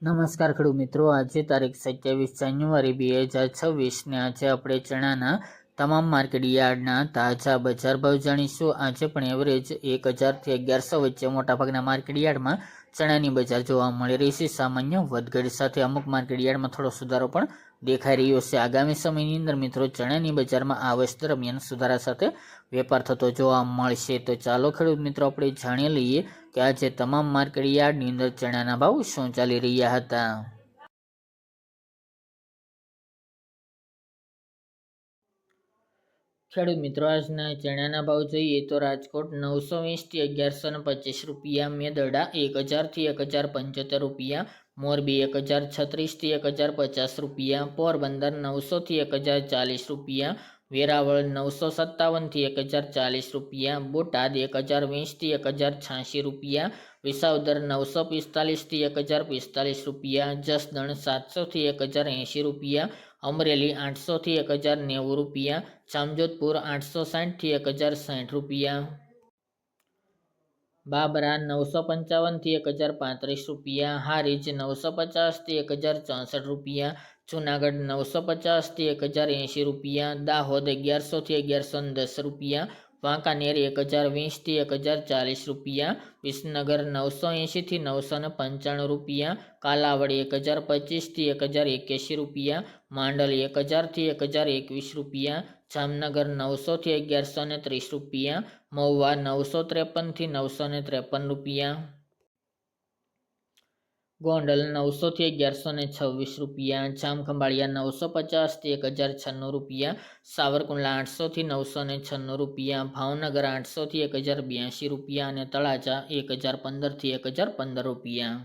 નમસ્કાર ખેડૂત મિત્રો, આજે તારીખ 27 જાન્યુઆરી 2026 ને આજે આપણે ચણાના તમામ માર્કેટ યાર્ડના તાજા બજાર ભાવ જાણીશું। આજે પણ એવરેજ 1000 થી 1100 વચ્ચે મોટાભાગના માર્કેટ યાર્ડમાં ચણાની બજાર જોવા મળી રહી છે। સામાન્ય વધઘટ સાથે અમુક માર્કેટ યાર્ડમાં થોડો સુધારો પણ દેખાઈ રહ્યો છે। આગામી સમયની અંદર મિત્રો ચણાની બજારમાં આ વર્ષ દરમિયાન સુધારા સાથે વેપાર થતો જોવા મળશે। તો ચાલો ખેડૂત મિત્રો આપણે જાણી લઈએ કે આજે તમામ માર્કેટ યાર્ડની અંદર ચણાના ભાવ શું ચાલી રહ્યા હતા। ખેડૂત મિત્રો આજના ચણાના ભાવ જોઈએ તો રાજકોટ 920 થી 1125 રૂપિયા, મેદરડા 1000 થી 1075 રૂપિયા, મોરબી 1036 થી 1050 રૂપિયા, પોરબંદર 900 થી 1040 રૂપિયા, વેરાવળ 957 થી 1040 રૂપિયા, બોટાદ 1020 થી 1086 રૂપિયા, વિસાવદર 945 થી 1045 રૂપિયા, જસદણ 700 થી 1080 રૂપિયા, અમરેલી 800 થી 1090 રૂપિયા, જામજોધપુર 860 થી 1060 રૂપિયા, બાબરા 955 થી 1035 રૂપિયા, હારીજ 950 થી 1064 રૂપિયા, જુનાગઢ 950 થી 1080 રૂપિયા, દાહોદ 1100 થી 1110 રૂપિયા, વાંકાનેર 1020 થી 1040 રૂપિયા, વિસનગર 980 થી 995 રૂપિયા, કાલાવડ 1025 થી 1081 રૂપિયા, માંડલ 1000 થી 1021 રૂપિયા, જામનગર 900 થી 1130 રૂપિયા, મહુવા 953 થી 953 રૂપિયા, ગોંડલ 900 થી 1126 રૂપિયા, જામખંભાળિયા 950 થી 1096 રૂપિયા, સાવરકુંડલા 800 થી 996 રૂપિયા, ભાવનગર 800 થી 1082 રૂપિયા અને તળાજા 1015 થી 1015 રૂપિયા।